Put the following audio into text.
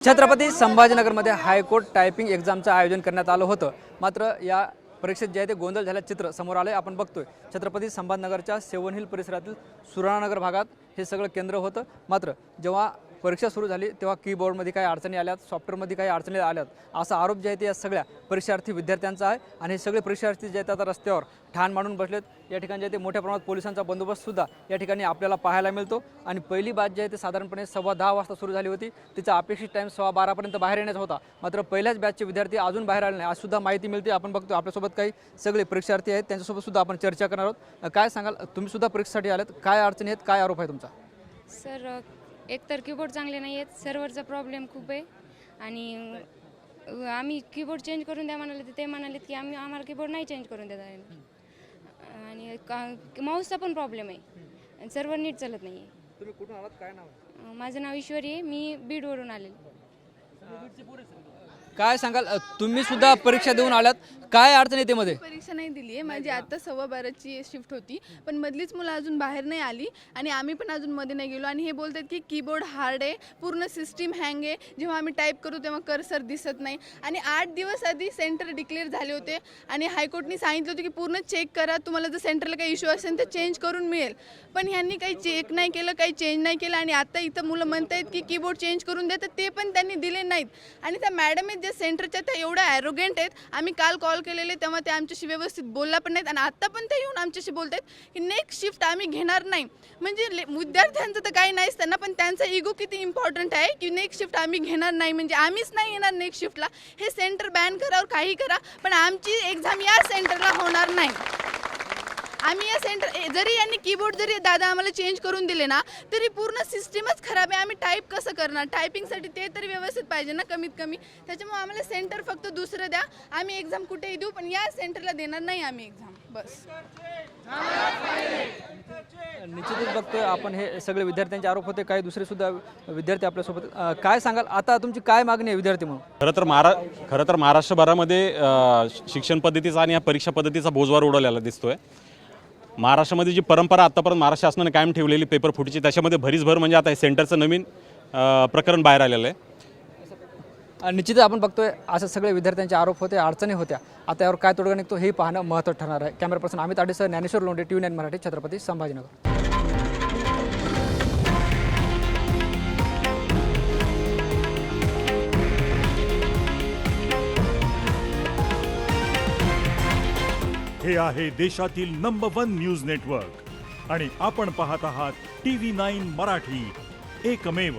Chhatrapati संभाजीनगरमध्ये high court typing एक्झामचं आयोजन करण्यात आलं होतं। मात्र या परीक्षेत जे आहे ते गोंधळ झाल्याचं चित्र समोर आले। आपण बघतोय छत्रपती संभाजीनगरच्या सेवन हिल परिसरातील सुराणानगर भागात हे सगळं केंद्र होतं। मात्र जेव्हा परीक्षा सुरू झाली तेव्हा कीबोर्डमध्ये काही अडचणी आल्यात, सॉफ्टवेअरमध्ये काही अडचणी आल्यात असा आरोप जे आहे ते या सगळ्या परीक्षार्थी विद्यार्थ्यांचा आहे। आणि हे सगळे परीक्षार्थी जे आहेत आता रस्त्यावर ठाण मांडून बसलेत। या ठिकाणी जे आहे ते मोठ्या प्रमाणात पोलिसांचा बंदोबस्त सुद्धा या ठिकाणी आपल्याला पाहायला मिळतो। आणि पहिली बॅच जे आहे ते साधारणपणे 10:15 वाजता सुरू झाली होती। तिचा अपेक्षित टाइम 12:15 पर्यंत बाहेर येण्याचा होता। मात्र पहिल्याच बॅचचे विद्यार्थी अजून बाहेर आले नाही आज सुद्धा माहिती मिळते। आपण बघतो आपल्यासोबत काही सगळे परीक्षार्थी आहेत, त्यांच्यासोबत सुद्धा आपण चर्चा करणार आहोत। काय सांगाल, तुम्ही सुद्धा परीक्षेसाठी आलात, काय अडचणी आहेत, काय आरोप आहे तुमचा? सर, एकतर कीबोर्ड चांगले नाही आहेत, सर्व्हरचा प्रॉब्लेम खूप आहे। आणि आम्ही कीबोर्ड चेंज करून द्या म्हणाले तर ते म्हणालेत की आम्हाला कीबोर्ड नाही चेंज करून देता येईल। आणि माऊसचा पण प्रॉब्लेम आहे आणि सर्व्हर नीट चालत नाही आहे। तुम्ही कुठून आलात, काय नाव आहे? माझं नाव ईश्वरी आहे, मी बीडवरून आलेले। काय सांगाल, तुम्ही सुद्धा परीक्षा देऊन आलात, काय अडचण येते मध्ये? परीक्षा नाही दिली आहे, माझी आता 12:15ची शिफ्ट होती, पण मधलीच मुलं अजून बाहेर नाही आली आणि आम्ही पण अजून मध्ये नाही गेलो। आणि हे बोलतात की कीबोर्ड हार्ड आहे, पूर्ण सिस्टीम हँग आहे, जेव्हा आम्ही टाईप करू तेव्हा कर्सर दिसत नाही। आणि 8 दिवस आधी सेंटर डिक्लेअर झाले होते आणि हायकोर्टने सांगितलं होतं की पूर्ण चेक करा, तुम्हाला जर सेंटरला काही इश्यू असेल तर चेंज करून मिळेल। पण ह्यांनी काही चेक नाही केलं, काही चेंज नाही केलं। आणि आता इथं मुलं म्हणत आहेत की कीबोर्ड चेंज करून द्या, तर ते पण त्यांनी दिले नाहीत। आणि त्या मॅडम आहेत ज्या सेंटरच्या, त्या एवढ्या ॲरोगेंट आहेत। आम्ही काल कॉल केलेले तेव्हा ते आमच्याशी व्यवस्थित बोलला पण नाहीत आणि आता पण ते येऊन आमच्याशी बोलत आहेत की नेक्स्ट शिफ्ट आम्ही घेणार नाही। म्हणजे विद्यार्थ्यांचं तर काही नाहीच, त्यांना पण त्यांचा इगो किती इम्पॉर्टंट आहे की नेक्स्ट शिफ्ट आम्ही घेणार नाही, म्हणजे आम्हीच नाही येणार नेक्स्ट शिफ्टला। हे सेंटर बॅन करावर काही करा, पण आमची एक्झाम या सेंटरला होणार नाही। आम्ही या सेंटर जरी यांनी कीबोर्ड जरी दादा आम्हाला चेंज करून दिले ना, तरी पूर्ण सिस्टीमच खराब आहे। आम्ही टाईप कसं करणार? टायपिंगसाठी ते तरी व्यवस्थित पाहिजे ना कमीत कमी। त्याच्यामुळे आम्हाला सेंटर फक्त दुसरं द्या, आम्ही एक्झाम कुठेही देऊ, पण या सेंटरला देणार नाही आम्ही एक्झाम, बस। निश्चितच बघतोय आपण हे सगळे विद्यार्थ्यांचे आरोप होते, काही दुसरे सुद्धा विद्यार्थी आपल्यासोबत। काय सांगाल, आता तुमची काय मागणी आहे विद्यार्थी म्हणून? खरं तर महाराष्ट्रभरामध्ये शिक्षण पद्धतीचा आणि या परीक्षा पद्धतीचा बोजवार उडवलेला दिसतोय। महाराष्ट्रामध्ये जी परंपरा आतापर्यंत महाराष्ट्र शासनाने कायम ठेवलेली पेपर फुटीची, त्याच्यामध्ये भरीसभर म्हणजे आता हे सेंटरचं नवीन प्रकरण बाहेर आलेलं आहे। निश्चितच आपण बघतोय असं सगळे विद्यार्थ्यांचे आरोप होते, अडचणी होत्या। आता यावर काय तोडगा निघतो हे पाहणं महत्त्वाचं ठरणार आहे। कॅमेरा पर्सन अमित आडेसह ज्ञानेश्वर लोंढे, TV9 मराठी, छत्रपती संभाजीनगर। हे आहे देशातील नंबर 1 न्यूज नेटवर्क आणि आपण पाहत आहात TV9 मराठी, एकमेव।